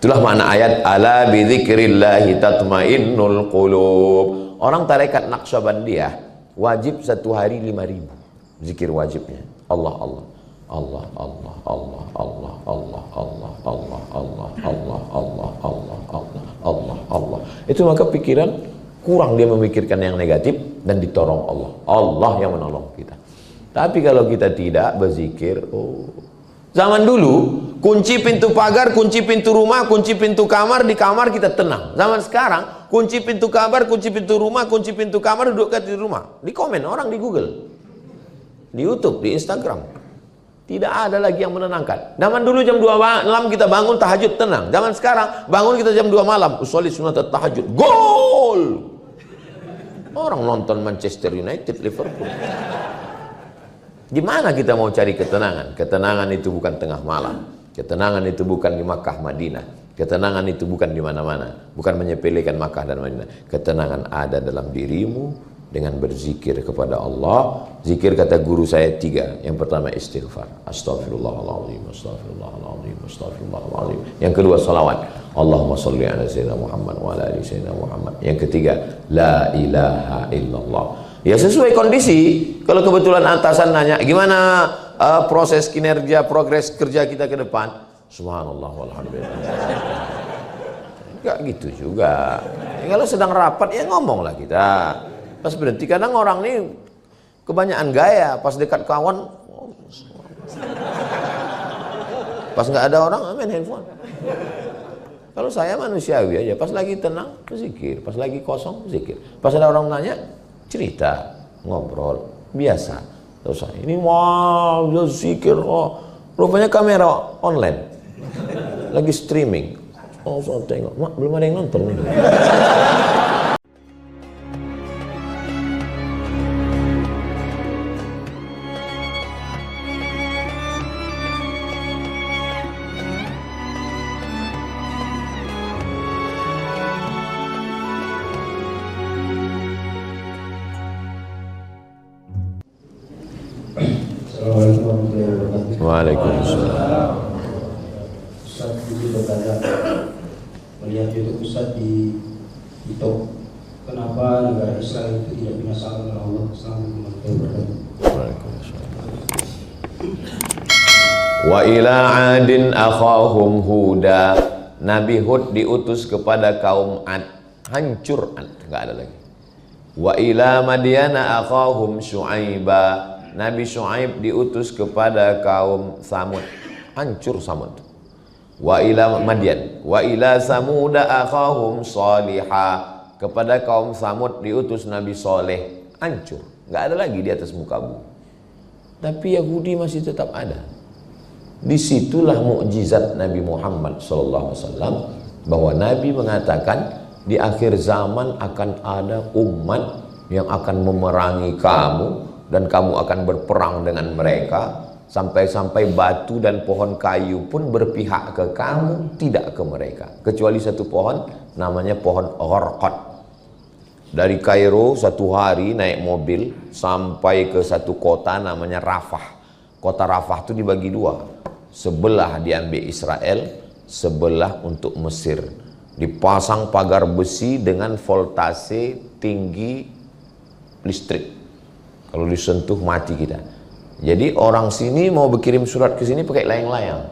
Itulah makna ayat ala bidzikrillahi tatmainnul qulub. Orang tarekat Naqsyabandiyah wajib satu hari 5.000 zikir wajibnya. Allah Allah Allah Allah Allah Allah Allah Allah Allah Allah Allah Allah Allah Allah Allah Allah. Itu maka pikiran kurang, dia memikirkan yang negatif dan ditolong Allah. Allah yang menolong kita. Tapi kalau kita tidak berzikir, zaman dulu kunci pintu pagar, kunci pintu rumah, kunci pintu kamar, di kamar kita tenang. Zaman sekarang kunci pintu kamar, kunci pintu rumah, kunci pintu kamar, duduk di rumah. Di komen orang di Google, di YouTube, di Instagram. Tidak ada lagi yang menenangkan. Zaman dulu jam 2 malam kita bangun tahajud tenang. Zaman sekarang bangun kita jam 2 malam, usolli sunat tahajud, gol. Orang nonton Manchester United, Liverpool. Gimana kita mau cari ketenangan? Ketenangan itu bukan tengah malam. Ketenangan itu bukan di Makkah Madinah. Ketenangan itu bukan di mana-mana. Bukan menyepelekan Makkah dan Madinah. Ketenangan ada dalam dirimu dengan berzikir kepada Allah. Zikir kata guru saya 3. Yang pertama istighfar. Astaghfirullahaladzim, astaghfirullahaladzim, astaghfirullahaladzim. Yang kedua salawat. Allahumma salli ala sayyidina Muhammad wa ala ali sayyidina Muhammad. Yang ketiga la ilaha illallah. Ya sesuai kondisi. Kalau kebetulan atasan nanya gimana proses kinerja, progres kerja kita ke depan, subhanallah walhamdulillah. Enggak gitu juga. Ya, kalau sedang rapat ya ngomonglah kita. Pas berhenti, kadang orang ini kebanyakan gaya. Pas dekat kawan, pas nggak ada orang main handphone. Kalau saya manusiawi aja, pas lagi tenang zikir, pas lagi kosong zikir, pas ada orang nanya cerita, ngobrol, biasa. Terus ini wow, dia zikir, rupanya kamera online, lagi streaming. Saya tengok, mak belum ada yang nonton nih. Waalaikumsalam. Ustaz ini bertanya, melihat YouTube Ustaz di TikTok, kenapa negara Israel itu tidak binasa oleh Allah? Assalamualaikum warahmatullahi wabarakatuh. Wa ila 'adin akhahum huda. Nabi Hud diutus kepada kaum Ad, hancur Ad, enggak ada lagi. Wa ila Madyana akhahum Syu'aiba. Nabi Syu'aib diutus kepada kaum Samud, hancur Samud. Wa ila Madyan, wa ila Samuda akhahum Salihah. Kepada kaum Samud diutus Nabi Soleh, hancur, nggak ada lagi di atas muka bumi. Tapi Yahudi masih tetap ada. Disitulah mukjizat Nabi Muhammad SAW, bahwa Nabi mengatakan di akhir zaman akan ada umat yang akan memerangi kamu, dan kamu akan berperang dengan mereka, sampai-sampai batu dan pohon kayu pun berpihak ke kamu, tidak ke mereka, kecuali satu pohon namanya pohon Gharqad. Dari Kairo satu hari naik mobil sampai ke satu kota namanya Rafah. Kota Rafah itu dibagi dua, sebelah diambil Israel, sebelah untuk Mesir. Dipasang pagar besi dengan voltase tinggi listrik. Kalau disentuh mati kita. Jadi orang sini mau berkirim surat ke sini pakai layang-layang.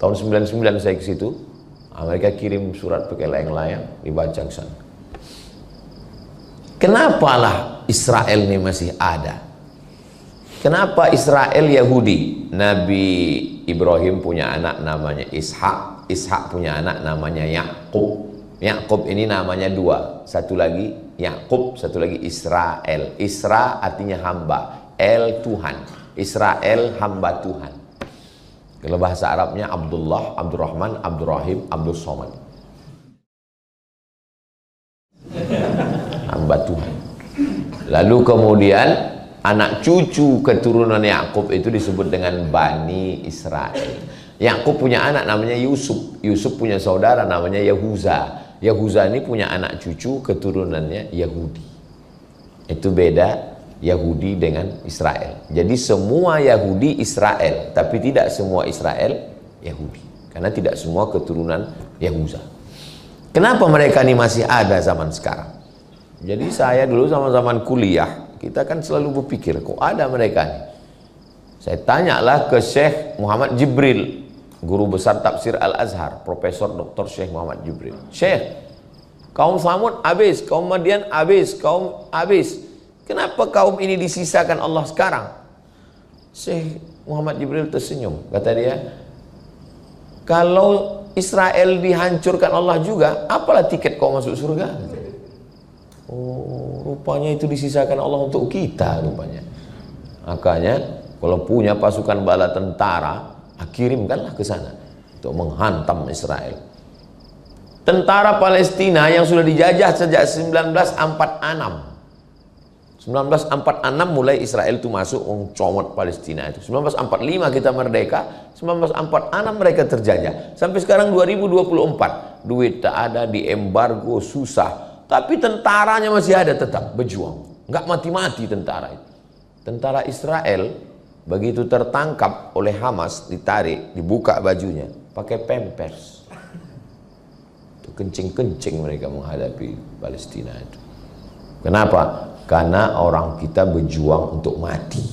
Tahun 99 saya ke situ, mereka kirim surat pakai layang-layang, dibaca ke sana. Kenapalah Israel ini masih ada? Kenapa Israel Yahudi? Nabi Ibrahim punya anak namanya Ishak, Ishak punya anak namanya Yakub. Yakub ini namanya dua, satu lagi Yakub, satu lagi Israel. Isra artinya hamba, El Tuhan. Israel hamba Tuhan. Kalau bahasa Arabnya Abdullah, Abdurrahman, Abdurrahim, Abdul Somad. Hamba Tuhan. Lalu kemudian anak cucu keturunan Yakub itu disebut dengan Bani Israel. Yakub punya anak namanya Yusuf. Yusuf punya saudara namanya Yahuza. Yahuza ini punya anak cucu keturunannya Yahudi. Itu beda Yahudi dengan Israel. Jadi semua Yahudi Israel, tapi tidak semua Israel Yahudi. Karena tidak semua keturunan Yahuza. Kenapa mereka ini masih ada zaman sekarang? Jadi saya dulu zaman kuliah, kita kan selalu berpikir, kok ada mereka nih? Saya tanyalah ke Syekh Muhammad Jibril, guru besar tafsir Al-Azhar, Profesor Dr. Syekh Muhammad Jibril. Syekh, kaum Samud habis, kaum Madian habis, kaum habis. Kenapa kaum ini disisakan Allah sekarang? Syekh Muhammad Jibril tersenyum. Kata dia, kalau Israel dihancurkan Allah juga, apalah tiket kau masuk surga? Oh, rupanya itu disisakan Allah untuk kita rupanya. Makanya kalau punya pasukan bala tentara, kirimkanlah ke sana untuk menghantam Israel. Tentara Palestina yang sudah dijajah sejak 1946. 1946 mulai Israel itu masuk mencomot Palestina itu. 1945 kita merdeka, 1946 mereka terjajah. Sampai sekarang 2024, duit tak ada, di embargo, susah. Tapi tentaranya masih ada tetap berjuang. Nggak mati-mati tentara itu. Tentara Israel begitu tertangkap oleh Hamas, ditarik, dibuka bajunya, pakai pampers. Kencing-kencing mereka menghadapi Palestina itu. Kenapa? Karena orang kita berjuang untuk mati.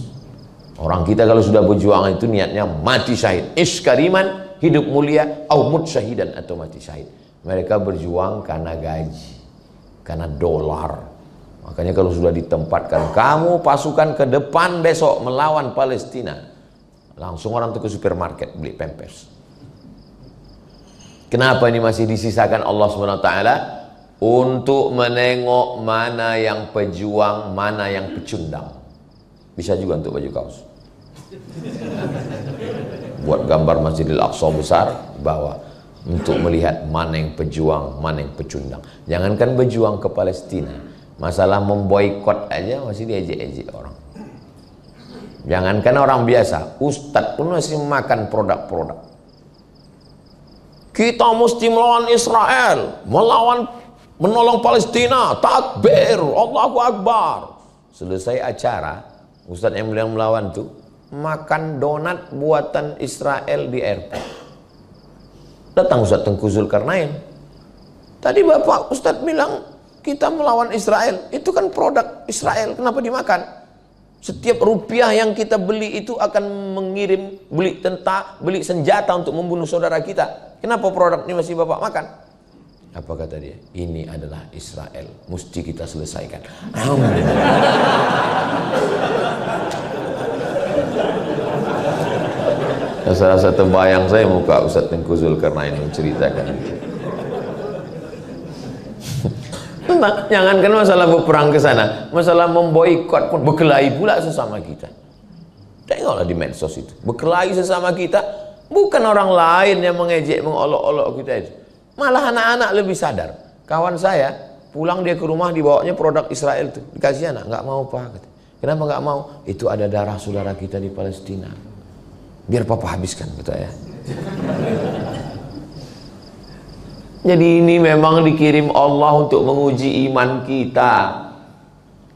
Orang kita kalau sudah berjuang itu niatnya mati syahid. Iskariman, hidup mulia, au mut syahidan, atau mati syahid. Mereka berjuang karena gaji, karena dolar. Makanya kalau sudah ditempatkan, kamu pasukan ke depan besok melawan Palestina, langsung orang itu ke supermarket beli pampers. Kenapa ini masih disisakan Allah SWT? Untuk menengok mana yang pejuang, mana yang pecundang. Bisa juga untuk baju kaos. Buat gambar Masjidil Aqsa besar, bawa. Untuk melihat mana yang pejuang, mana yang pecundang. Jangankan berjuang ke Palestina, masalah memboikot aja masih diejek-ejek orang. Jangankan orang biasa, ustadz pun masih makan produk-produk. Kita mesti melawan Israel, menolong Palestina, takbir, Allahu Akbar. Selesai acara, ustadz yang melawan itu makan donat buatan Israel di airport. Datang Ustadz Tengku Zulkarnain. Tadi Bapak Ustadz bilang kita melawan Israel, itu kan produk Israel, kenapa dimakan? Setiap rupiah yang kita beli itu akan mengirim beli senjata untuk membunuh saudara kita. Kenapa produk ini masih Bapak makan? Apa kata dia? Ini adalah Israel, mesti kita selesaikan. Salah satu bayang saya muka Ustadz Tengku Zulkarnain menceritakan itu. Jangankan masalah berperang ke sana, masalah memboikot pun berkelahi pula sesama kita. Tengoklah di medsos itu, berkelahi sesama kita, bukan orang lain yang mengejek, mengolok-olok kita itu. Malah anak-anak lebih sadar. Kawan saya pulang dia ke rumah dibawanya produk Israel itu, dikasih anak, nggak mau Pak. Kenapa nggak mau? Itu ada darah saudara kita di Palestina. Biar Papa habiskan, kata ya. Jadi ini memang dikirim Allah untuk menguji iman kita.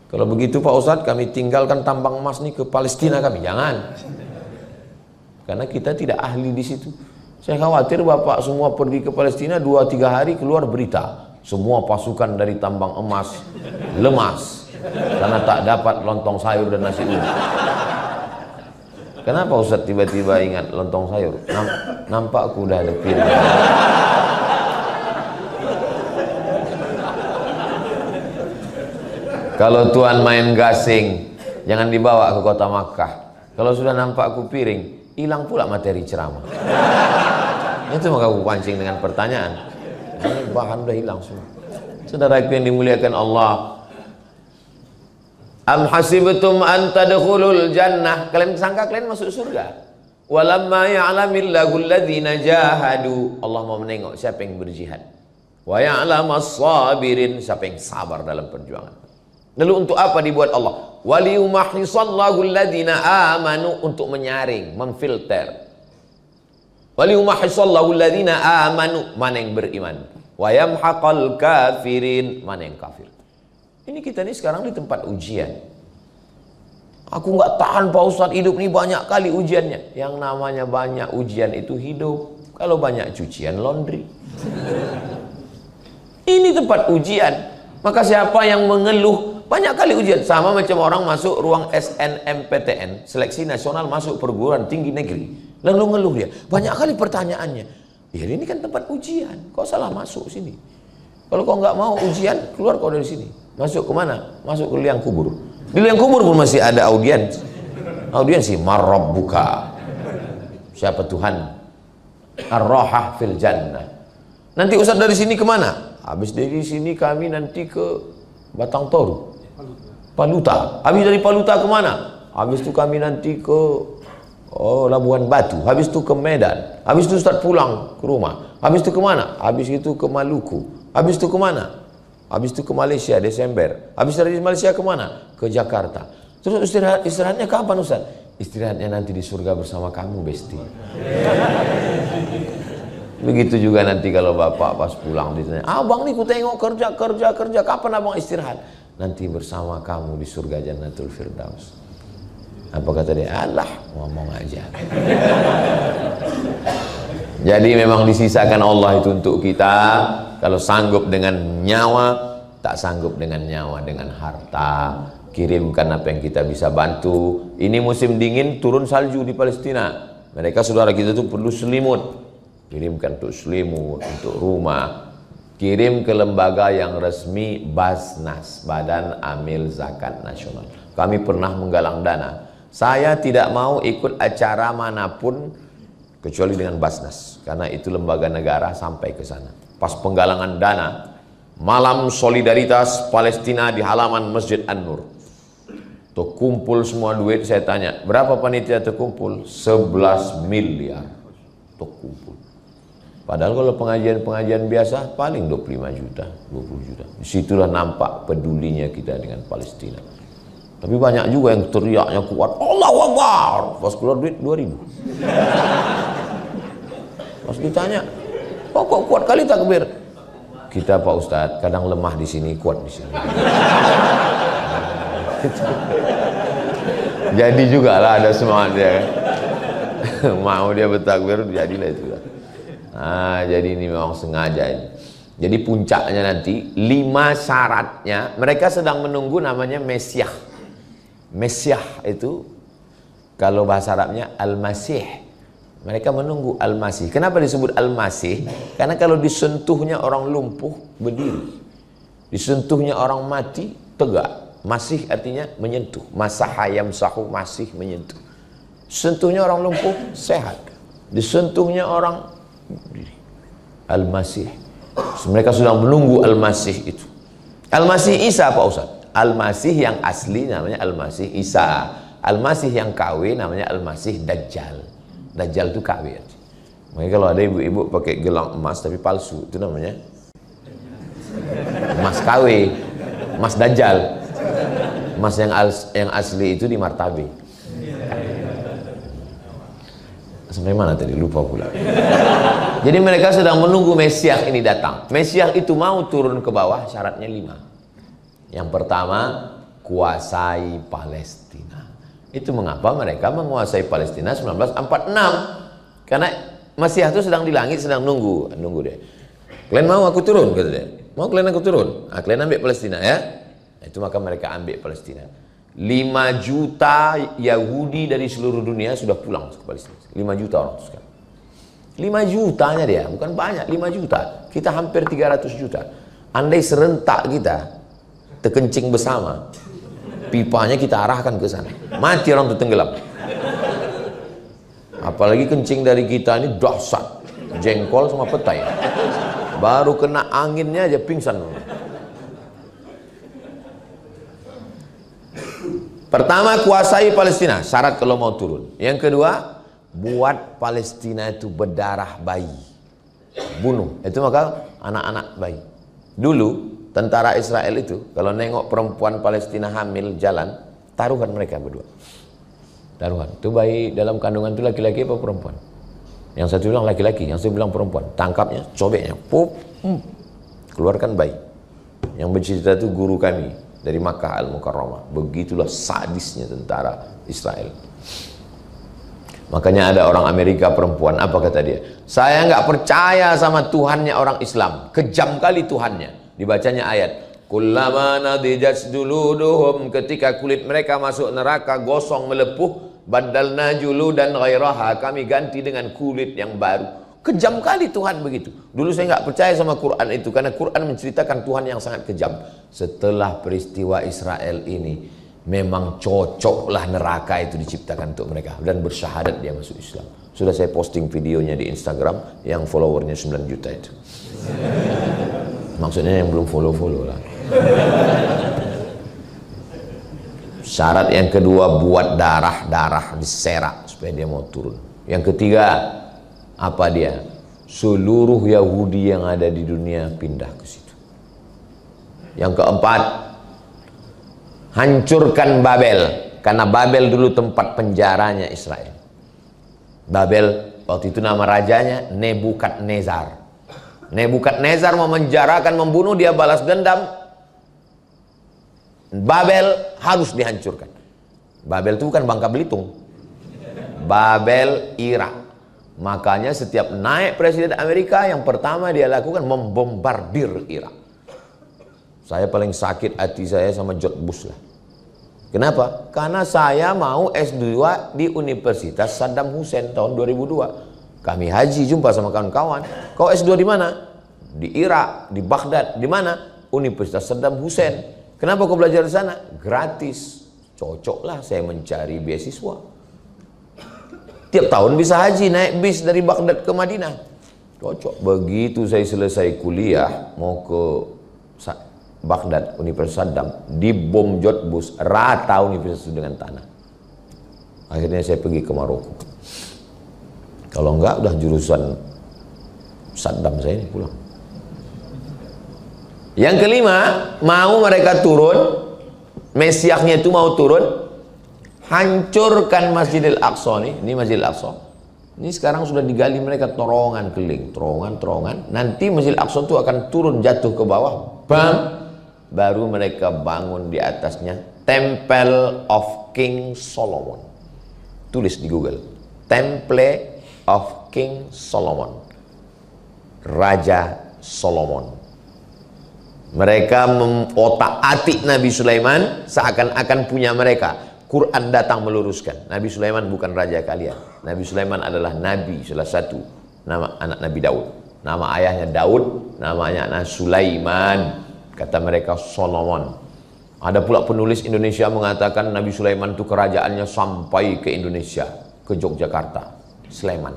Kalau begitu Pak Ustadz, kami tinggalkan tambang emas ini ke Palestina kami. Jangan. Karena kita tidak ahli di situ. Saya khawatir Bapak semua pergi ke Palestina 2-3 hari keluar berita. Semua pasukan dari tambang emas lemas. Karena tak dapat lontong sayur dan nasi uduk. Kenapa Ustadz tiba-tiba ingat lontong sayur? Nampak aku udah ada piring. Kalau Tuhan main gasing, jangan dibawa ke kota Makkah. Kalau sudah nampak aku piring, hilang pula materi ceramah. Itu maka aku pancing dengan pertanyaan. Ini bahan udah hilang semua. Saudaraku yang dimuliakan Allah, am hasibtum an tadkhulul jannah, kalian sangka kalian masuk surga? Walamma ya'lamillahu alladhina jahadu, Allah mau menengok siapa yang berjihad. Wa ya'lamas sabirin, siapa yang sabar dalam perjuangan. Lalu untuk apa dibuat Allah? Waliyumahhisallahu alladhina amanu, untuk menyaring, memfilter. Waliyumahhisallahu alladhina amanu, mana yang beriman. Wa yamhaqal kafirin, mana yang kafir. Ini kita ini sekarang di tempat ujian. Aku nggak tahan Pak Ustadz, hidup ini banyak kali ujiannya. Yang namanya banyak ujian itu hidup. Kalau banyak cucian, laundry. Ini tempat ujian. Maka siapa yang mengeluh, banyak kali ujian. Sama macam orang masuk ruang SNMPTN, seleksi nasional masuk perguruan tinggi negeri. Lalu ngeluh dia. Banyak kali pertanyaannya. Ya ini kan tempat ujian. Kau salah masuk sini. Kalau kau nggak mau ujian, keluar kau dari sini. Masuk ke mana? Masuk ke liang kubur. Di liang kubur pun masih ada audiens. Audiensi, marabbuka. Siapa Tuhan? Ar-Rahah fil Jannah. Nanti Ustaz dari sini kemana? Habis dari sini kami nanti ke Batang Toru, Paluta. Habis dari Paluta kemana? Habis itu kami nanti ke Labuan Batu. Habis itu ke Medan. Habis itu Ustaz pulang ke rumah. Habis itu kemana? Habis itu ke Maluku. Habis itu kemana? Habis itu ke Malaysia Desember. Habis dari Malaysia kemana? Ke Jakarta. Terus istirahatnya kapan Ustaz? Istirahatnya nanti di surga bersama kamu, Besti. Begitu juga nanti kalau bapak pas pulang ditanya, abang nih ku tengok kerja, kapan abang istirahat? Nanti bersama kamu di surga Jannatul Firdaus. Apa kata dia? Alah, ngomong aja. Jadi memang disisakan Allah itu untuk kita. Kalau sanggup dengan nyawa, tak sanggup dengan nyawa, dengan harta, kirimkan apa yang kita bisa bantu. Ini musim dingin, turun salju di Palestina. Mereka saudara kita itu perlu selimut. Kirimkan untuk selimut, untuk rumah. Kirim ke lembaga yang resmi Basnas, Badan Amil Zakat Nasional. Kami pernah menggalang dana. Saya tidak mau ikut acara manapun kecuali dengan Basnas, karena itu lembaga negara sampai ke sana. Pas penggalangan dana, malam solidaritas Palestina di halaman Masjid An-Nur. Tuh kumpul semua duit, saya tanya, berapa panitia terkumpul? 11 miliar. Tuh kumpul. Padahal kalau pengajian-pengajian biasa paling 25 juta, 20 juta. Disitulah nampak pedulinya kita dengan Palestina. Tapi banyak juga yang teriaknya kuat, Allahu Akbar. Pas keluar duit 2.000. Pas ditanya, oh kok kuat kali takbir? Kita Pak Ustadz kadang lemah di sini, kuat di sini. Jadi juga lah ada semangat dia. Mau dia bertakbir, jadilah itu. Nah, jadi ini memang sengaja ini. Jadi puncaknya nanti 5 syaratnya. Mereka sedang menunggu namanya Mesiah. Mesiah itu kalau bahasa Arabnya Al-Masih. Mereka menunggu Al-Masih. Kenapa disebut Al-Masih? Karena kalau disentuhnya orang lumpuh berdiri, disentuhnya orang mati tegak. Masih artinya menyentuh. Masaha yamsahu, masih menyentuh. Sentuhnya orang lumpuh sehat. Disentuhnya orang Al-Masih. Mereka sedang menunggu Al-Masih itu. Al-Masih Isa Pak Ustaz. Al-Masih yang asli namanya Al-Masih Isa. Al-Masih yang KW namanya Al-Masih Dajjal. Dajjal itu KW. Makanya kalau ada ibu-ibu pakai gelang emas tapi palsu, itu namanya emas KW, emas Dajjal. Emas yang asli itu di Martabe. Sampai mana tadi? Lupa pula. Jadi mereka sedang menunggu Mesiah ini datang. Mesiah itu mau turun ke bawah, syaratnya 5. Yang pertama, kuasai Palestina. Itu mengapa mereka menguasai Palestina 1946. Karena Mesiah itu sedang di langit, sedang nunggu dia. Kalian mau aku turun? Kata dia. Mau kalian aku turun? Nah, kalian ambil Palestina ya. Itu maka mereka ambil Palestina. 5 juta Yahudi dari seluruh dunia sudah pulang ke Palestina. 5 juta orang itu sekarang. 5 jutanya dia, bukan banyak, 5 juta. Kita hampir 300 juta. Andai serentak kita terkencing bersama, pipanya kita arahkan ke sana. Mati orang itu tenggelam. Apalagi kencing dari kita ini dahsyat. Jengkol sama petai. Baru kena anginnya aja pingsan. Pertama, kuasai Palestina, syarat kalau mau turun. Yang kedua, buat Palestina itu berdarah bayi. Bunuh, itu maka anak-anak bayi. Dulu, tentara Israel itu, kalau nengok perempuan Palestina hamil jalan, taruhan mereka berdua. Taruhan, itu bayi dalam kandungan itu laki-laki apa perempuan? Yang satu bilang laki-laki, yang satu bilang perempuan. Tangkapnya, cobeknya, pup, keluarkan bayi. Yang bercerita itu guru kami dari Makkah Al-Mukarramah. Begitulah sadisnya tentara Israel. Makanya ada orang Amerika perempuan, apa kata dia? Saya nggak percaya sama Tuhannya orang Islam. Kejam kali Tuhannya. Dibacanya ayat. Kullama nadijat juluduhum, ketika kulit mereka masuk neraka gosong melepuh, badalna juludan ghairaha, kami ganti dengan kulit yang baru. Kejam kali Tuhan begitu. Dulu saya nggak percaya sama Quran itu karena Quran menceritakan Tuhan yang sangat kejam. Setelah peristiwa Israel ini, memang cocoklah neraka itu diciptakan untuk mereka, dan bersyahadat dia masuk Islam. Sudah saya posting videonya di Instagram yang followernya 9 juta itu. Maksudnya yang belum follow lah. Syarat yang kedua, buat darah diserak supaya dia mau turun. Yang ketiga, apa dia? Seluruh Yahudi yang ada di dunia pindah ke situ. Yang keempat, hancurkan Babel, karena Babel dulu tempat penjaranya Israel. Babel waktu itu nama rajanya Nebukadnezar. Nebukadnezar mau menjarakan, membunuh, dia balas dendam. Babel harus dihancurkan. Babel itu bukan Bangka Belitung, Babel Irak. Makanya setiap naik presiden Amerika, yang pertama dia lakukan membombardir Irak. Saya paling sakit hati saya sama George Bush lah. Kenapa? Karena saya mau S2 di Universitas Saddam Hussein tahun 2002. Kami haji jumpa sama kawan-kawan. Kau S2 di mana? Di Irak, di Baghdad. Di mana? Universitas Saddam Hussein. Kenapa kau belajar di sana? Gratis. Cocoklah saya mencari beasiswa. Tiap tahun bisa haji, naik bis dari Baghdad ke Madinah. Cocok. Begitu saya selesai kuliah, mau ke Baghdad, Universitas Saddam, dibom George Bush, rata universitas itu dengan tanah. Akhirnya saya pergi ke Maroko. Kalau enggak, udah jurusan Saddam saya ini pulang. Yang kelima, mau mereka turun, Mesiasnya itu mau turun, hancurkan Masjidil Aqsa nih. Ini Masjidil Aqsa. Ini sekarang sudah digali mereka terowongan keliling, terowongan. Nanti Masjidil Aqsa itu akan turun jatuh ke bawah, bam. Baru mereka bangun di atasnya Temple of King Solomon. Tulis di Google, Temple of King Solomon, Raja Solomon. Mereka mengotak-atik Nabi Sulaiman seakan-akan punya mereka. Quran datang meluruskan, Nabi Sulaiman bukan raja kalian. Nabi Sulaiman adalah nabi, salah satu nama anak Nabi Daud. Nama ayahnya Daud, namanya anak Sulaiman. Kata mereka Solomon. Ada pula penulis Indonesia mengatakan Nabi Sulaiman itu kerajaannya sampai ke Indonesia, ke Yogyakarta, Sleman.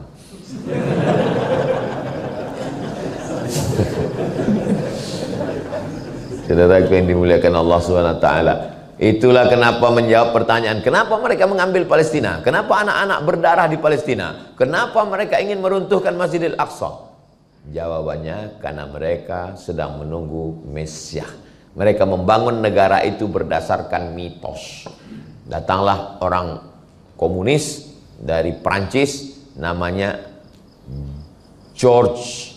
Saudaraku yang dimuliakan Allah SWT, itulah kenapa menjawab pertanyaan, kenapa mereka mengambil Palestina, kenapa anak-anak berdarah di Palestina, kenapa mereka ingin meruntuhkan Masjidil Aqsa. Jawabannya karena mereka sedang menunggu Mesias. Mereka membangun negara itu berdasarkan mitos. Datanglah orang komunis dari Prancis, namanya George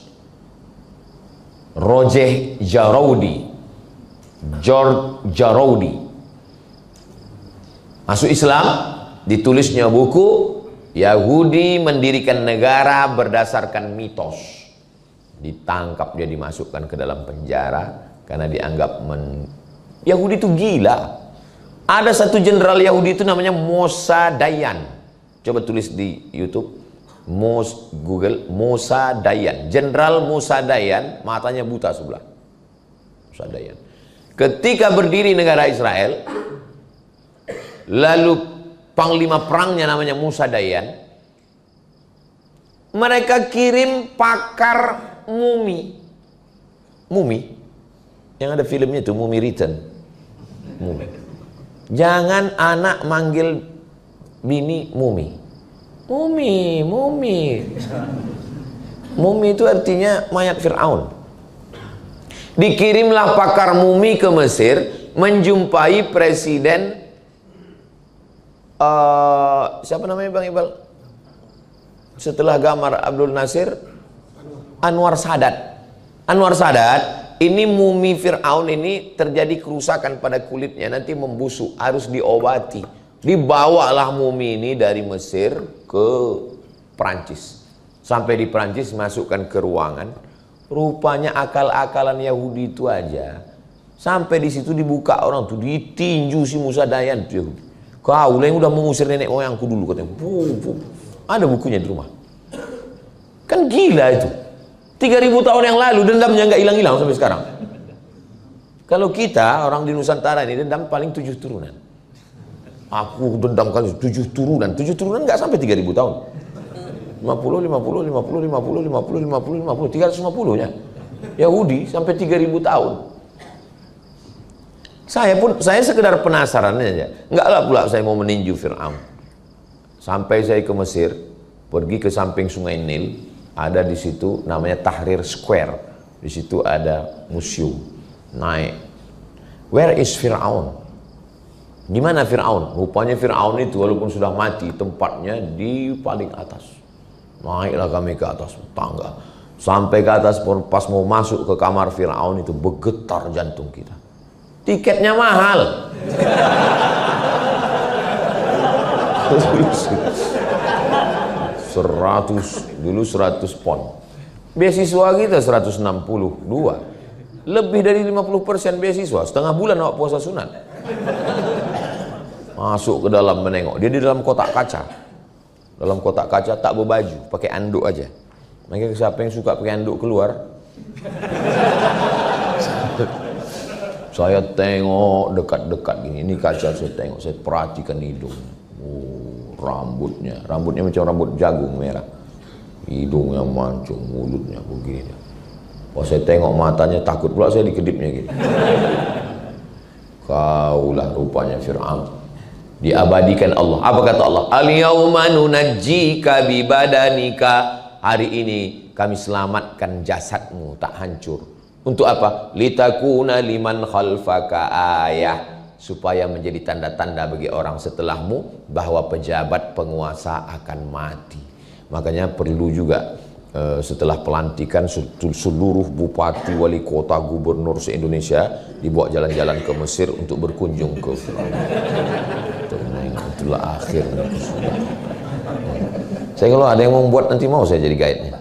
Roger Jaraudi. Masuk Islam, ditulisnya buku Yahudi mendirikan negara berdasarkan mitos. Ditangkap dia, dimasukkan ke dalam penjara karena dianggap Yahudi itu gila. Ada satu jenderal Yahudi itu namanya Mosa Dayan. Coba tulis di YouTube, Google Mosa Dayan. Jenderal Mosa Dayan, matanya buta sebelah. Mosa Dayan. Ketika berdiri negara Israel, lalu panglima perangnya namanya Mosa Dayan, mereka kirim pakar mumi yang ada filmnya itu, Mummy Return. Jangan anak manggil bini mumi. Mumi itu artinya mayat Fir'aun. Dikirimlah pakar mumi ke Mesir menjumpai presiden siapa namanya Bang Iqbal? Setelah Gamal Abdul Nasir, Anwar Sadat. Anwar Sadat, ini mumi Fir'aun ini terjadi kerusakan pada kulitnya, nanti membusuk, harus diobati. Dibawalah mumi ini dari Mesir ke Perancis. Sampai di Perancis masukkan ke ruangan, rupanya akal-akalan Yahudi itu aja. Sampai di situ dibuka orang tuh, ditinju si Musa Dayan tuh Yahudi. Kau yang udah mengusir nenek moyangku dulu katanya. Ada bukunya di rumah. Kan gila itu. 3000 tahun yang lalu dendamnya nggak hilang-hilang sampai sekarang. Kalau kita orang di Nusantara ini dendam paling 7 turunan. Aku dendam kali 7 turunan. 7 turunan nggak sampai 3000 tahun. 50, 50, 50, 50, 50, 50, 50, 350 nya. Yahudi sampai 3000 tahun. Saya sekedar penasaran aja. Enggaklah pula saya mau meninju Fir'aun. Sampai saya ke Mesir, pergi ke samping Sungai Nil, ada di situ namanya Tahrir Square. Di situ ada museum. Naik. Where is Fir'aun? Di mana Fir'aun? Rupanya Fir'aun itu walaupun sudah mati, tempatnya di paling atas. Naiklah kami ke atas tangga. Sampai ke atas, pas mau masuk ke kamar Fir'aun itu bergetar jantung kita. Tiketnya mahal. 100 pon. Beasiswa kita 162. Lebih dari 50% beasiswa. Setengah bulan awak puasa sunat. Masuk ke dalam menengok. Dia di dalam kotak kaca. Dalam kotak kaca tak berbaju, pakai anduk aja. Makanya siapa yang suka pakai anduk keluar? Saya tengok dekat-dekat gini, ini kaca saya tengok, saya perhatikan hidung. Oh, rambutnya macam rambut jagung merah. Hidungnya mancung, mulutnya begini. Pas saya tengok matanya, takut pula saya dikedipnya gitu. Kaulah rupanya Fir'aun. Diabadikan Allah. Apa kata Allah? Al-yawma nunajjika bibadanika. Hari ini kami selamatkan jasadmu, tak hancur. Untuk apa? Litakuna liman khalfaka ayah, supaya menjadi tanda-tanda bagi orang setelahmu bahwa pejabat penguasa akan mati. Makanya perlu juga setelah pelantikan seluruh bupati, wali kota, gubernur se-Indonesia dibawa jalan-jalan ke Mesir untuk berkunjung ke Fir'aun. Itulah akhir. Saya kalau ada yang mau buat nanti mau saya jadi guide-nya.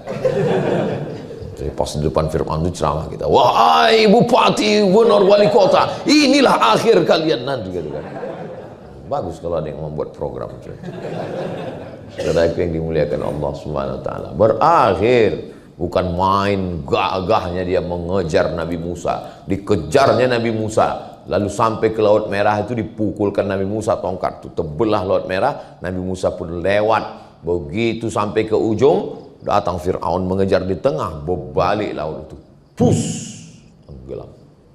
Pas di depan Fir'aun itu ceramah kita, wahai bupati, gubernur, wali kota, inilah akhir kalian nanti gitu kan. Bagus kalau ada yang membuat program. Saudara yang dimuliakan Allah Subhanahu wa taala. Berakhir, bukan main gagahnya dia mengejar Nabi Musa, dikejarnya Nabi Musa, lalu sampai ke Laut Merah itu dipukulkan Nabi Musa, tongkat itu terbelah Laut Merah, Nabi Musa pun lewat. Begitu sampai ke ujung, datang Fir'aun mengejar di tengah, berbalik laut itu, pus, tenggelam,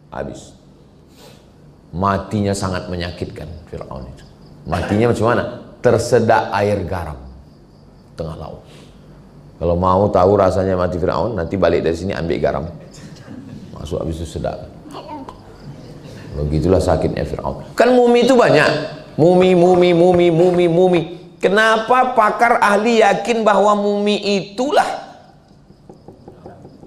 habis. Matinya sangat menyakitkan Fir'aun itu. Matinya macam mana? Tersedak air garam tengah laut. Kalau mau tahu rasanya mati Fir'aun, nanti balik dari sini ambil garam, masuk, habis itu sedak. Begitulah sakitnya Fir'aun. Kan mumi itu banyak, mumi. Kenapa pakar ahli yakin bahwa mumi itulah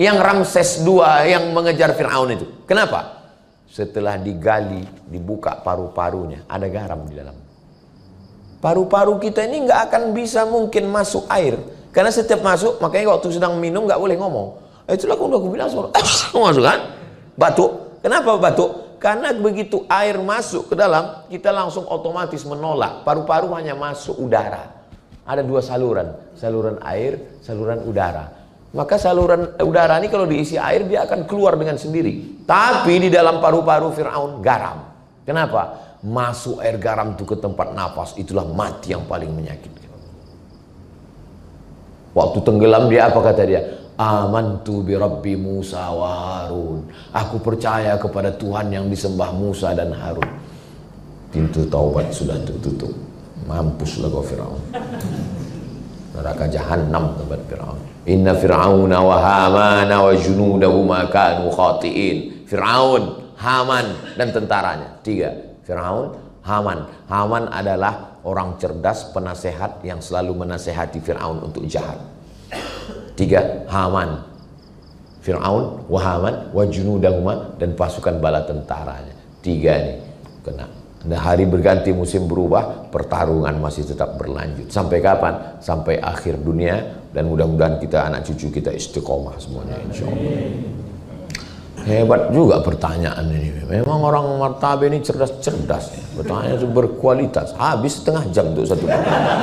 yang Ramses II yang mengejar Fir'aun itu? Kenapa? Setelah digali, dibuka paru-parunya, ada garam di dalam. Paru-paru kita ini nggak akan bisa mungkin masuk air, karena setiap masuk, makanya waktu sedang minum nggak boleh ngomong. Itulah aku bilang semua, masuk kan? Batuk. Kenapa batuk? Karena begitu air masuk ke dalam, kita langsung otomatis menolak. Paru-paru hanya masuk udara. Ada dua saluran, saluran air, saluran udara. Maka saluran udara ini kalau diisi air, dia akan keluar dengan sendiri. Tapi di dalam paru-paru Fir'aun garam. Kenapa? Masuk air garam itu ke tempat nafas, itulah mati yang paling menyakitkan. Waktu tenggelam dia apa kata dia? Amantu bi Rabbi Musa wa Harun. Aku percaya kepada Tuhan yang disembah Musa dan Harun. Pintu taubat sudah tertutup. Mampuslah kau Fir'aun. Neraka jahanam tempat Fir'aun. Inna Fir'auna wa Hamana wa junudahuma kanu khati'in. Fir'aun, Haman dan tentaranya. 3. Fir'aun, Haman. Haman adalah orang cerdas, penasehat yang selalu menasehati Fir'aun untuk jahat. 3. Haman, Fir'aun, wa Haman, wa junudahuma, dan pasukan bala tentaranya. 3 ini kena Ada hari berganti, musim berubah, pertarungan masih tetap berlanjut. Sampai kapan? Sampai akhir dunia, dan mudah-mudahan kita, anak cucu kita istiqomah semuanya, insya Allah. Hebat juga pertanyaan ini. Memang orang martabe ini cerdas-cerdas. Pertanyaan itu berkualitas. Habis setengah jam untuk satu pertanyaan.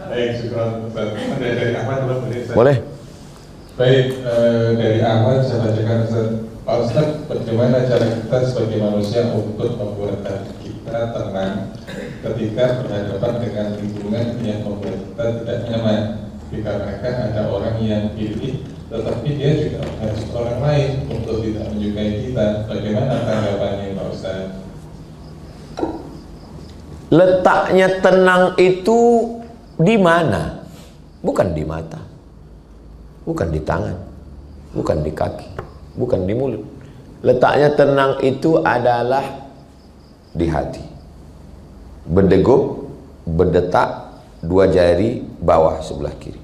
Baik, syukur. Dari Ahmad boleh? Boleh? Baik, dari Ahmad saya bacakan Ustaz. Pak Ustaz, bagaimana cara kita sebagai manusia untuk membuat hati kita tenang ketika berhadapan dengan lingkungan yang membuat kita tidak nyaman? Dikarenakan ada orang yang pilih, tetapi dia juga harus orang lain untuk tidak menyukai kita. Bagaimana tanggapannya Pak Ustaz? Letaknya tenang itu di mana? Bukan di mata, bukan di tangan, bukan di kaki, bukan di mulut. Letaknya tenang itu adalah di hati. Berdegup, berdetak, dua jari bawah sebelah kiri.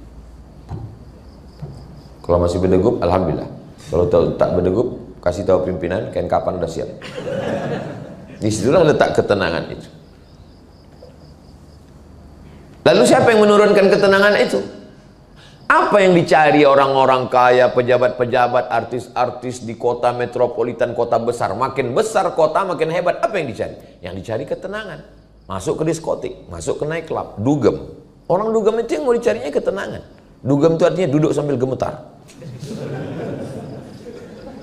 Kalau masih berdegup, alhamdulillah. Kalau tak berdegup, kasih tahu pimpinan, kain kapan udah siap. Disitulah letak ketenangan itu. Lalu siapa yang menurunkan ketenangan itu? Apa yang dicari orang-orang kaya, pejabat-pejabat, artis-artis di kota metropolitan, kota besar? Makin besar kota, makin hebat. Apa yang dicari? Yang dicari ketenangan. Masuk ke diskotik, masuk ke nightclub, dugem. Orang dugem itu yang mau dicarinya ketenangan. Dugem itu artinya duduk sambil gemetar.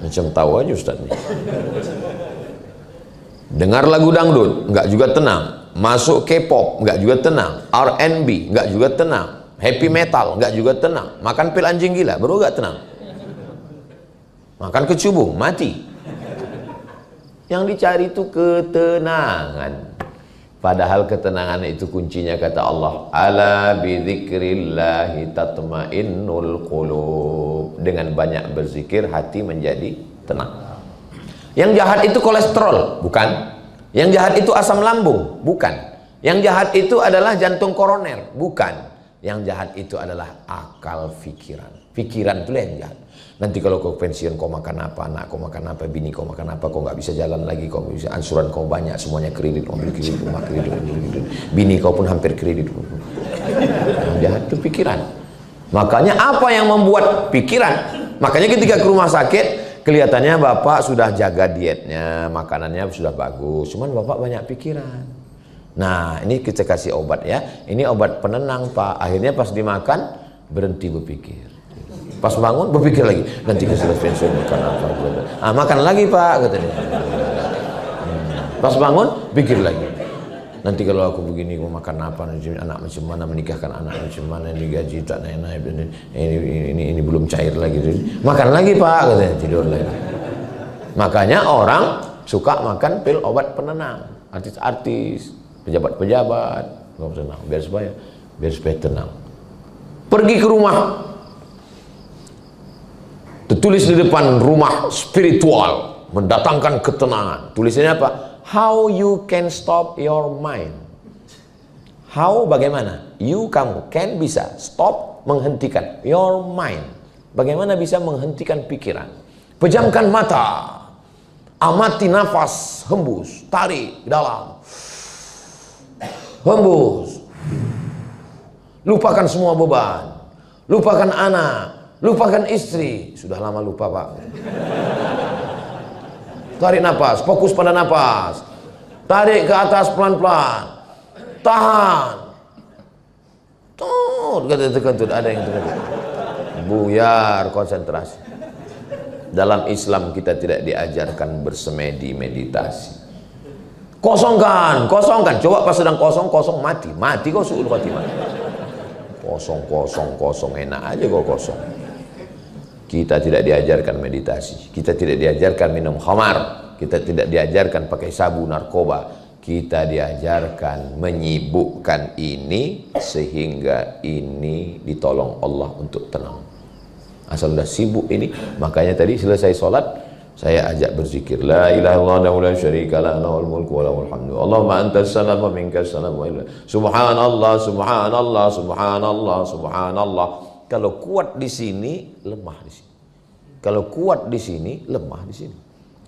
Macam tahu aja Ustaz nih. Dengar lagu dangdut, enggak juga tenang. Masuk K-pop, enggak juga tenang. R&B, enggak juga tenang. Happy metal, enggak juga tenang. Makan pil anjing gila, baru enggak tenang. Makan kecubung, mati. Yang dicari itu ketenangan. Padahal ketenangan itu kuncinya kata Allah, ala bidzikrillahi tatmainnul qulub. Dengan banyak berzikir hati menjadi tenang. Yang jahat itu kolesterol, bukan. Yang jahat itu asam lambung, bukan. Yang jahat itu adalah jantung koroner, bukan. Yang jahat itu adalah akal pikiran. Pikiran itulah yang jahat. Nanti kalau kau pensiun kau makan apa, anak kau makan apa, bini kau makan apa, kau nggak bisa jalan lagi, kau bisa ansuran kau banyak, semuanya kredit, mobil kredit, rumah kredit, bini kau pun hampir kredit. Yang jahat itu pikiran. Makanya apa yang membuat pikiran? Makanya ketika ke rumah sakit, kelihatannya bapak sudah jaga dietnya, makanannya sudah bagus, cuman bapak banyak pikiran. Nah, ini kita kasih obat ya. Ini obat penenang Pak. Akhirnya pas dimakan berhenti berpikir. Pas bangun berpikir lagi, nanti ke sudah pensiun makan apa? Makan lagi Pak katanya. Pas bangun pikir lagi. Nanti kalau aku begini mau makan apa? Anak macam mana, menikahkan anak macam mana, digaji tak naik-naik, ini belum cair lagi. Makan lagi Pak katanya, tidur lagi. Makanya orang suka makan pil obat penenang. Artis-artis, pejabat-pejabat, tenang, biar supaya tenang. Pergi ke rumah, tertulis di depan rumah spiritual, mendatangkan ketenangan. Tulisannya apa? How you can stop your mind. How, bagaimana? You, kamu, can, bisa, stop, menghentikan your mind. Bagaimana bisa menghentikan pikiran? Pejamkan mata, amati nafas, hembus, tarik dalam, hembus. Lupakan semua beban, lupakan anak, lupakan istri. Sudah lama lupa Pak. Tarik nafas, fokus pada nafas. Tarik ke atas pelan-pelan. Tahan. Tuh, kentut, ada yang terkentut. Buyar konsentrasi. Dalam Islam kita tidak diajarkan bersemedi meditasi. Kosongkan. Coba pas sedang kosong mati kau suul khotimah. Kosong, enak aja kau kosong. Kita tidak diajarkan meditasi, kita tidak diajarkan minum khamar, kita tidak diajarkan pakai sabu narkoba, kita diajarkan menyibukkan ini sehingga ini ditolong Allah untuk tenang. Asal sudah sibuk ini, makanya tadi selesai sholat saya ajak berzikir, la ilaha illallah la syarika lah, lahul mulku wa lahul hamdu, Allahumma antas salam wa minkas salam wa ilah, subhanallah, subhanallah, subhanallah, subhanallah. Kalau kuat di sini, lemah di sini. Kalau kuat di sini, lemah di sini.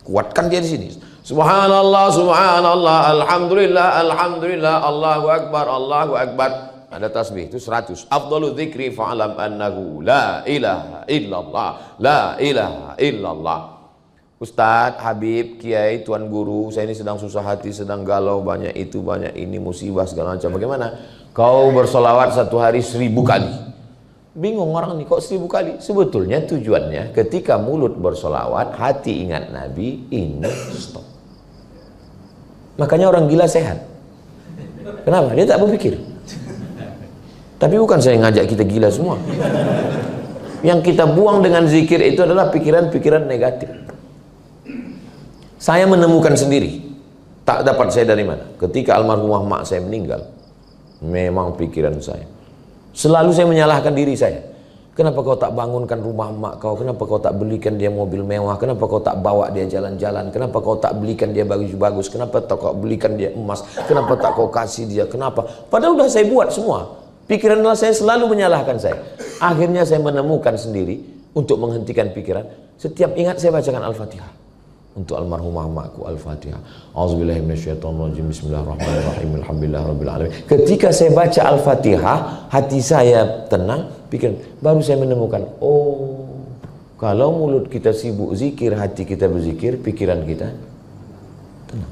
Kuatkan dia di sini. Subhanallah, subhanallah, alhamdulillah, alhamdulillah, Allahu akbar, Allahu akbar. Ada tasbih itu 100. Afdalu dzikri fa'lam annahu la ilaha illallah, la ilaha illallah. Ustadz, Habib, Kiai, Tuan Guru, saya ini sedang susah hati, sedang galau, banyak itu, banyak ini, musibah segala macam. Bagaimana? Kau bersolawat satu hari 1000 kali. Bingung orang nih, kok 1000 kali? Sebetulnya tujuannya ketika mulut bersolawat, hati ingat Nabi, ini stop. Makanya orang gila sehat. Kenapa? Dia tak berpikir. Tapi bukan saya ngajak kita gila semua. Yang kita buang dengan zikir itu adalah pikiran-pikiran negatif. Saya menemukan sendiri. Tak dapat saya dari mana. Ketika almarhumah mak saya meninggal, memang pikiran saya. Selalu saya menyalahkan diri saya. Kenapa kau tak bangunkan rumah mak kau? Kenapa kau tak belikan dia mobil mewah? Kenapa kau tak bawa dia jalan-jalan? Kenapa kau tak belikan dia baju bagus? Kenapa tak kau belikan dia emas? Kenapa tak kau kasih dia? Kenapa? Padahal udah saya buat semua. Pikiran saya selalu menyalahkan saya. Akhirnya saya menemukan sendiri untuk menghentikan pikiran. Setiap ingat saya bacakan Al-Fatihah. Untuk almarhumah makku Al-Fatihah. Auzubillahi minasyaitonirrajim. Bismillahirrahmanirrahim. Alhamdulillahirabbil alamin. Ketika saya baca Al-Fatihah, hati saya tenang, pikiran baru saya menemukan, oh, kalau mulut kita sibuk zikir, hati kita berzikir, pikiran kita tenang.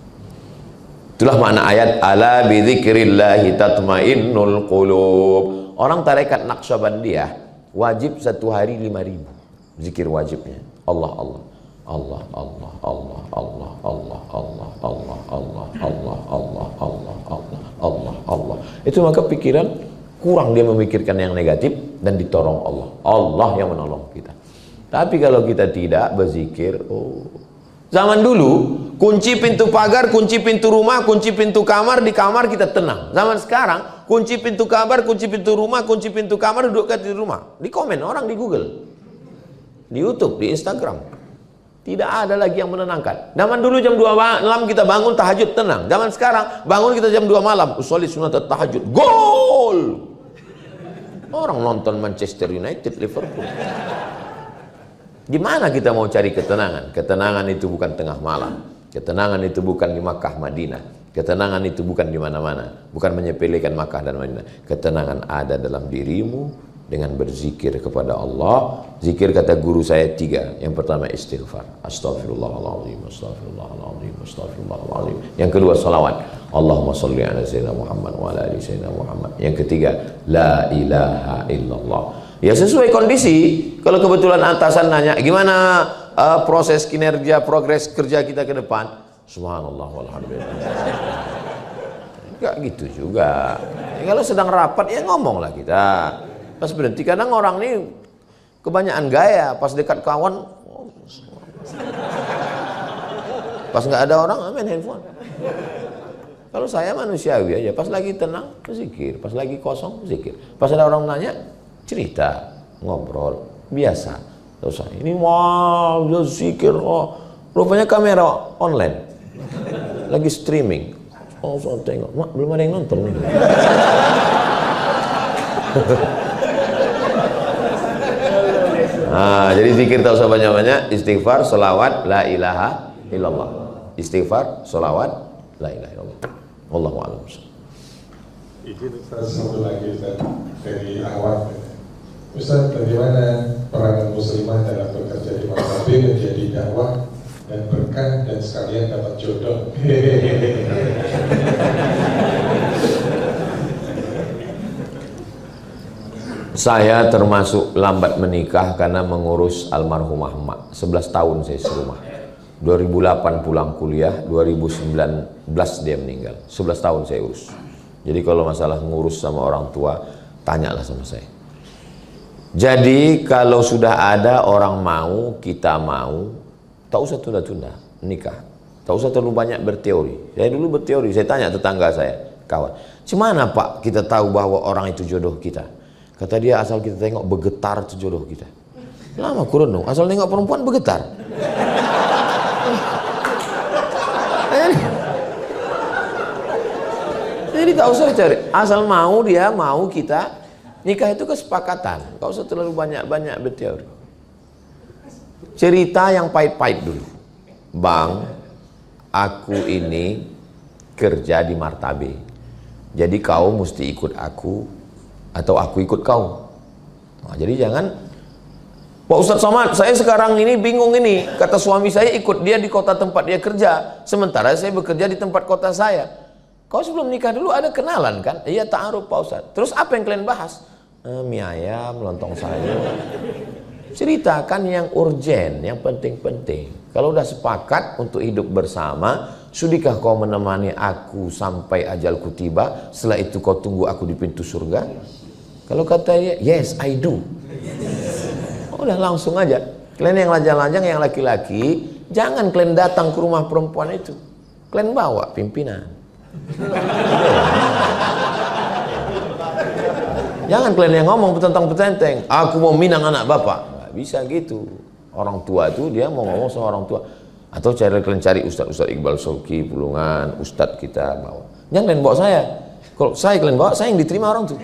Itulah makna ayat ala bi dzikrillahi tatmainnul qulub. Orang tarekat Naqsyabandiyah wajib satu hari 5.000 zikir wajibnya. Allah Allah. Allah Allah Allah Allah Allah Allah Allah Allah Allah Allah Allah Allah Allah Allah. Itu maka pikiran kurang dia memikirkan yang negatif dan ditolong Allah. Allah yang menolong kita. Tapi kalau kita tidak berzikir, oh. Zaman dulu kunci pintu pagar, kunci pintu rumah, kunci pintu kamar, di kamar kita tenang. Zaman sekarang kunci pintu kamar, kunci pintu rumah, kunci pintu kamar, duduk di rumah. Di komen orang di Google, di YouTube, di Instagram. Tidak ada lagi yang menenangkan. Zaman dulu jam 2 malam kita bangun tahajud tenang. Zaman sekarang bangun kita jam 2 malam usolli sunat tahajud. Gol! Orang nonton Manchester United, Liverpool. Di mana kita mau cari ketenangan? Ketenangan itu bukan tengah malam. Ketenangan itu bukan di Makkah, Madinah. Ketenangan itu bukan di mana-mana. Bukan menyepelekan Makkah dan Madinah. Ketenangan ada dalam dirimu dengan berzikir kepada Allah. Zikir kata guru saya 3. Yang pertama istighfar. Astaghfirullahaladzim, astaghfirullahaladzim, astaghfirullahaladzim. Yang kedua salawat. Allahumma salli ala sayyidina Muhammad wa ala ali sayyidina Muhammad. Yang ketiga la ilaha illallah. Ya sesuai kondisi. Kalau kebetulan atasan nanya gimana proses kinerja, progres kerja kita ke depan, subhanallah walhamdulillah. Enggak gitu juga. Ya, kalau sedang rapat ya ngomonglah kita. Pas berhenti, kadang orang ini kebanyakan gaya, pas dekat kawan, pas nggak ada orang main handphone. Kalau saya manusiawi aja, pas lagi tenang zikir, pas lagi kosong zikir, pas ada orang nanya cerita, ngobrol, biasa. Terus ini wow, zikir, oh, rupanya kamera online, lagi streaming. Oh, so tengok, mak belum ada yang nonton nih. Nah, jadi zikir tak usah banyak-banyak, istighfar, salawat, la ilaha illallah. Istighfar, salawat, la ilaha illallah. Wallahu a'lam. Izin Ustaz, satu lagi Ustaz, dari awal. Ustaz, bagaimana peranan muslimah dalam bekerja di Makkah menjadi dakwah dan berkah dan sekalian dapat jodoh? Saya termasuk lambat menikah karena mengurus almarhumah emak. 11 tahun saya serumah. 2008 pulang kuliah, 2019 dia meninggal. 11 tahun saya urus. Jadi kalau masalah ngurus sama orang tua, tanyalah sama saya. Jadi kalau sudah ada orang mau, kita mau, tak usah tunda-tunda nikah. Tak usah terlalu banyak berteori. Saya dulu berteori, saya tanya tetangga saya, kawan, "Gimana Pak kita tahu bahwa orang itu jodoh kita?" Kata dia, asal kita tengok bergetar itu jodoh kita. Lama kurun dong, asal tengok perempuan bergetar. Jadi tak usah cari, asal mau dia, mau kita. Nikah itu kesepakatan, tak usah terlalu banyak-banyak berteori. Cerita yang pahit-pahit dulu. Bang, aku ini kerja di Martabe, jadi kau mesti ikut aku atau aku ikut kau. Nah, jadi jangan, Pak Ustadz Somad, saya sekarang ini bingung ini, kata suami saya ikut dia di kota tempat dia kerja, sementara saya bekerja di tempat kota saya. Kau sebelum nikah dulu ada kenalan kan? Iya, ta'aruf Pak Ustadz. Terus apa yang kalian bahas? Mie ayam, lontong sayur. Ceritakan yang urgen, yang penting-penting. Kalau udah sepakat untuk hidup bersama, sudikah kau menemani aku sampai ajalku tiba? Setelah itu kau tunggu aku di pintu surga? Kalau kata dia, yes, I do. Udah langsung aja. Kalian yang lajang-lajang, yang laki-laki, jangan kalian datang ke rumah perempuan itu. Kalian bawa pimpinan. Jangan kalian yang ngomong petentang-petenteng, aku mau minang anak bapak. Nggak bisa gitu. Orang tua itu dia mau ngomong sama orang tua. Atau kalian cari Ustadz Iqbal Sulki, Pulungan, Ustadz kita bawa. Jangan kalian bawa saya. Kalau saya kalian bawa, saya yang diterima orang tuh.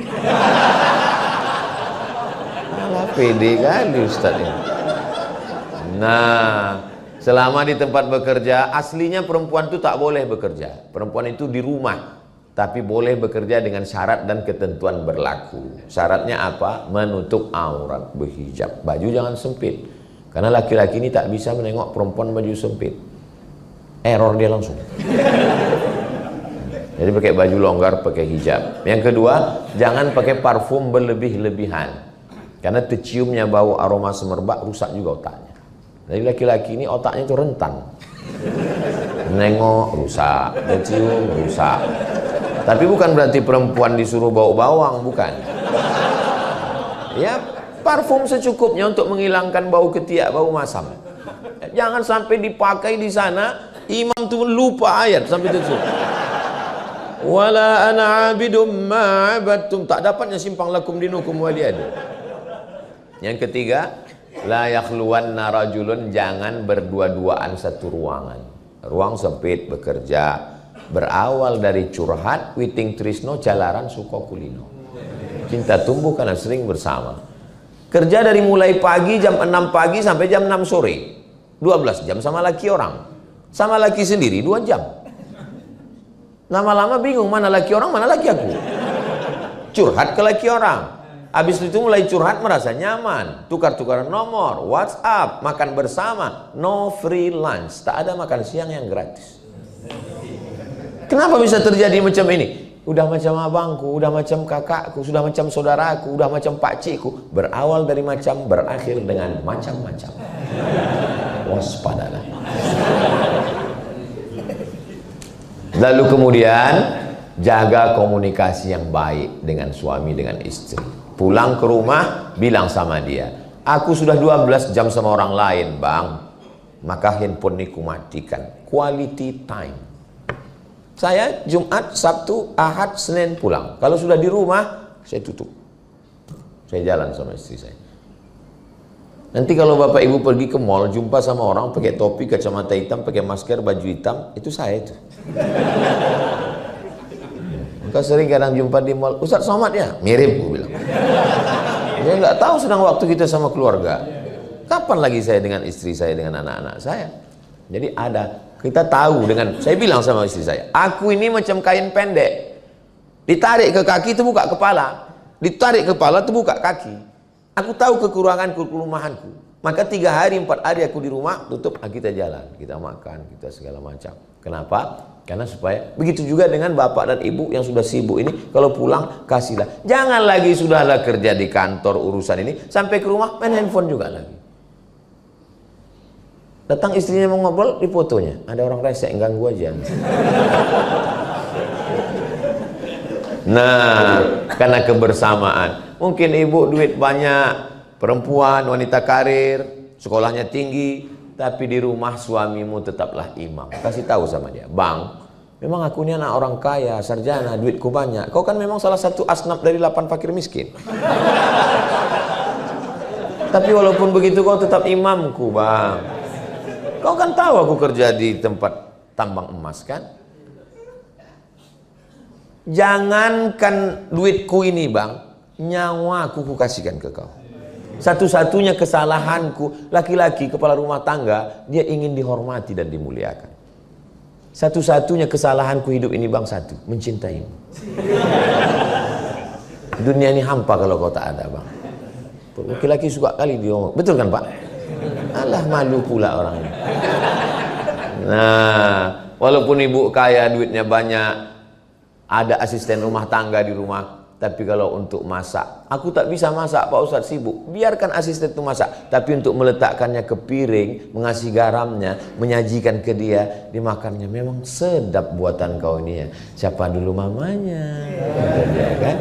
Malah pede kali Ustadz ini. Nah, selama di tempat bekerja, aslinya perempuan itu tak boleh bekerja. Perempuan itu di rumah, tapi boleh bekerja dengan syarat dan ketentuan berlaku. Syaratnya apa? Menutup aurat, berhijab. Baju jangan sempit. Karena laki-laki ini tak bisa menengok perempuan baju sempit. Error dia langsung. Jadi pakai baju longgar, pakai hijab. Yang kedua, jangan pakai parfum berlebih-lebihan. Karena terciumnya bau aroma semerbak rusak juga otaknya. Jadi laki-laki ini otaknya itu rentan. Nengok rusak, mencium rusak. Tapi bukan berarti perempuan disuruh bau bawang, bukan. Ya, parfum secukupnya untuk menghilangkan bau ketiak, bau masam. Jangan sampai dipakai di sana, imam tuh lupa ayat sampai itu. Wala ana abidum ma abadtum, tak dapatnya simpang lakum dinukum waliyadu. Yang ketiga, la yakhluwanna rajulun, jangan berdua-duaan satu ruangan. Ruang sempit bekerja, berawal dari curhat, witing trisno, jalaran suko kulino. Cinta tumbuh karena sering bersama. Kerja dari mulai pagi jam 6 pagi sampai jam 6 sore. 12 jam sama laki orang. Sama laki sendiri 2 jam. Lama-lama bingung mana laki orang, mana laki aku. Curhat ke laki orang. Habis itu mulai curhat merasa nyaman, tukar-tukaran nomor, WhatsApp, makan bersama, no free lunch, tak ada makan siang yang gratis. Kenapa bisa terjadi macam ini? Udah macam abangku, udah macam kakakku, sudah macam saudaraku, udah macam pakcikku. Berawal dari macam, berakhir dengan macam-macam. Waspadalah. Lalu kemudian jaga komunikasi yang baik dengan suami, dengan istri. Pulang ke rumah, bilang sama dia, aku sudah 12 jam sama orang lain bang, maka handphone ini kumatikan. Quality time. Saya Jumat, Sabtu, Ahad, Senin pulang. Kalau sudah di rumah, saya tutup. Saya jalan sama istri saya. Nanti kalau bapak ibu pergi ke mall, jumpa sama orang pakai topi, kacamata hitam, pakai masker, baju hitam, itu saya itu. Maka sering kadang jumpa di mall, Ustadz Somad ya? Mirip, gue bilang. Dia nggak tahu sedang waktu kita sama keluarga. Kapan lagi saya dengan istri saya, dengan anak-anak saya? Jadi ada, kita tahu dengan, saya bilang sama istri saya, aku ini macam kain pendek. Ditarik ke kaki, terbuka kepala. Ditarik kepala, terbuka kaki. Aku tahu kekuranganku, kelemahanku. Maka 3 hari, 4 hari aku di rumah, tutup, kita jalan. Kita makan, kita segala macam. Kenapa? Karena supaya begitu juga dengan bapak dan ibu yang sudah sibuk ini, kalau pulang kasihlah. Jangan lagi sudahlah kerja di kantor urusan ini, sampai ke rumah main handphone juga lagi. Datang istrinya mau ngobrol, di fotonya ada orang resek ganggu aja. Nah, karena kebersamaan. Mungkin ibu duit banyak, perempuan, wanita karir, sekolahnya tinggi, tapi di rumah suamimu tetaplah imam. Kasih tahu sama dia, bang, memang aku ini anak orang kaya, sarjana, duitku banyak. Kau kan memang salah satu asnaf dari 8 fakir miskin. Tapi walaupun begitu kau tetap imamku, bang. Kau kan tahu aku kerja di tempat tambang emas kan? Jangankan duitku ini bang, nyawa aku kasihkan ke kau. Satu-satunya kesalahanku, laki-laki kepala rumah tangga, dia ingin dihormati dan dimuliakan. Satu-satunya kesalahanku hidup ini bang satu, mencintaimu. Dunia ini hampa kalau kau tak ada bang. Laki-laki suka kali dia ngomong, betul kan pak? Alah malu pula orang ini. Nah, walaupun ibu kaya, duitnya banyak, ada asisten rumah tangga di rumah, tapi kalau untuk masak, aku tak bisa masak Pak Ustadz, sibuk. Biarkan asisten itu masak, tapi untuk meletakkannya ke piring, mengasih garamnya, menyajikan ke dia, dimakannya, memang sedap buatan kau ini ya. Siapa dulu mamanya? Ya, kan?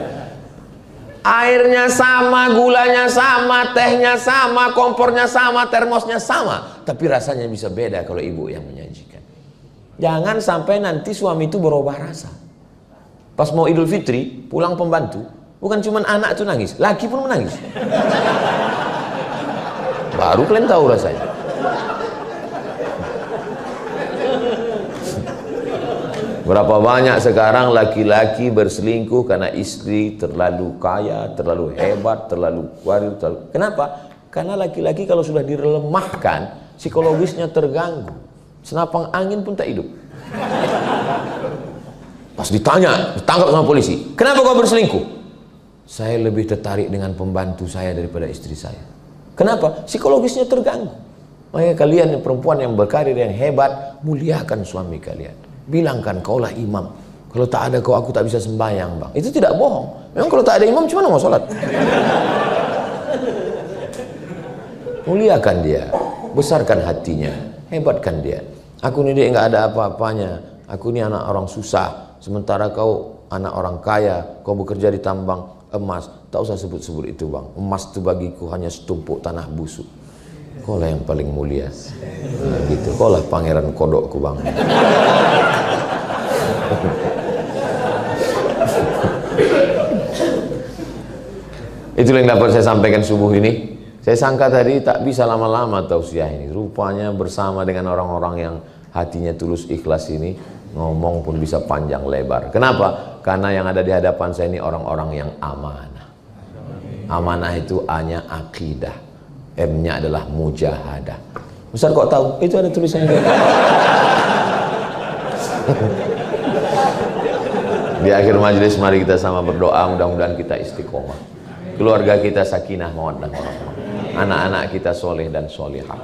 Airnya sama, gulanya sama, tehnya sama, kompornya sama, termosnya sama, tapi rasanya bisa beda kalau ibu yang menyajikan. Jangan sampai nanti suami itu berubah rasa. Pas mau Idul Fitri, pulang pembantu, bukan cuma anak itu nangis, laki pun menangis. Baru kalian tahu rasanya. Berapa banyak sekarang laki-laki berselingkuh karena istri terlalu kaya, terlalu hebat, terlalu kuat. Kenapa? Karena laki-laki kalau sudah dilemahkan, psikologisnya terganggu. Senapang angin pun tak hidup. Pas ditanya, ditangkap sama polisi. Kenapa kau berselingkuh? Saya lebih tertarik dengan pembantu saya daripada istri saya. Kenapa? Psikologisnya terganggu. Makanya kalian perempuan yang berkarir yang hebat, muliakan suami kalian. Bilangkan kaulah imam. Kalau tak ada kau, aku tak bisa sembahyang bang. Itu tidak bohong. Memang kalau tak ada imam, cuma mau sholat. Muliakan dia, besarkan hatinya, hebatkan dia. Aku ini dia nggak ada apa-apanya. Aku ini anak orang susah. Sementara kau anak orang kaya, kau bekerja di tambang emas. Tak usah sebut-sebut itu bang. Emas itu bagiku hanya setumpuk tanah busuk. Kau lah yang paling mulia. Nah, gitu. Kau lah pangeran kodokku bang. Itulah yang dapat saya sampaikan subuh ini. Saya sangka tadi tak bisa lama-lama tausiah ini. Rupanya bersama dengan orang-orang yang hatinya tulus ikhlas ini, ngomong pun bisa panjang lebar. Kenapa? Karena yang ada di hadapan saya ini orang-orang yang amanah. Amanah itu A-nya akidah, M-nya adalah mujahadah. Ustaz kok tahu? Itu ada tulisannya. Di akhir majelis mari kita sama berdoa, mudah-mudahan kita istiqomah. Keluarga kita sakinah mawaddah warahmah. Anak-anak kita soleh dan solihah.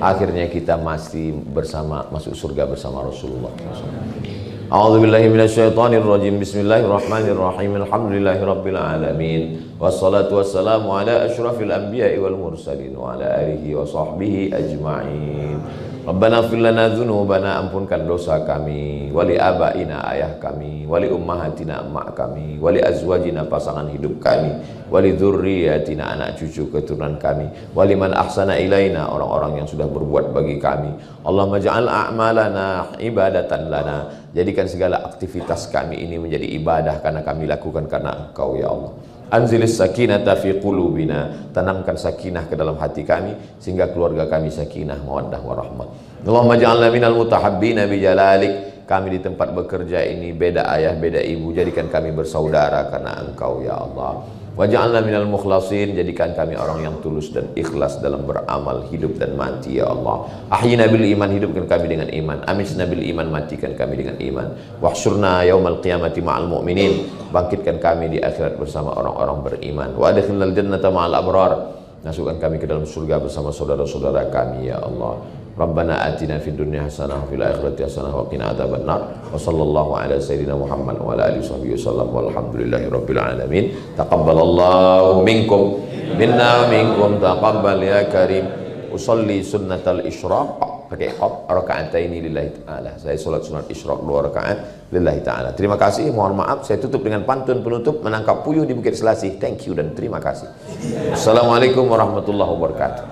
Akhirnya kita masih bersama, masuk surga bersama Rasulullah. A'udzubillahi minasyaitonirrajim. Bismillahirrahmanirrahim. Alhamdulillahirabbil alamin. Wassalatu wassalamu ala asyrafil anbiya'i wal mursalin wa ala alihi wa sahbihi ajma'in. Rabbana ighfir lana dzunubana, ampunkan dosa kami, wali abaina ayah kami, wali ummahatina emak kami, wali azwajina pasangan hidup kami, wali dzurriyyatina anak cucu keturunan kami, wali man ahsana ilaina orang-orang yang sudah berbuat bagi kami. Allahumma ja'al a'malana ibadatan lana, jadikan segala aktivitas kami ini menjadi ibadah karena kami lakukan karena Engkau ya Allah. Anzilis sakinata fi qulubina, tanamkan sakinah ke dalam hati kami sehingga keluarga kami sakinah mawaddah warahmah. Allahumma ja'alna minal mutahabbina bijalalik, kami di tempat bekerja ini beda ayah beda ibu, jadikan kami bersaudara karena Engkau ya Allah. Waj'alna minal mukhlasin, jadikan kami orang yang tulus dan ikhlas dalam beramal hidup dan mati ya Allah. Ahyina bil iman, hidupkan kami dengan iman. Amisna bil iman, matikan kami dengan iman. Wahsyurna yaumal qiyamati ma'al mu'minin, bangkitkan kami di akhirat bersama orang-orang beriman. Wa adkhilnal jannata ma'al abrar, masukkan kami ke dalam surga bersama saudara-saudara kami ya Allah. Rabbana atina fid dunya hasanah wa fil akhirati hasanah wa qina adzabannar. Wa sallallahu ala sayyidina Muhammad wa ala alihi washabbihi wasallam walhamdulillahi rabbil alamin. Taqabbalallahu minkum minna wa minkum taqabbal ya karim. Usolli sunnatal isyraq pakai qaf raka'ataini lillahi ta'ala. Saya salat sunat isyraq 2 rakaat lillahi ta'ala. Terima kasih, mohon maaf saya tutup dengan pantun penutup menangkap puyuh di Bukit Selasih. Thank you dan terima kasih. Assalamualaikum warahmatullahi wabarakatuh.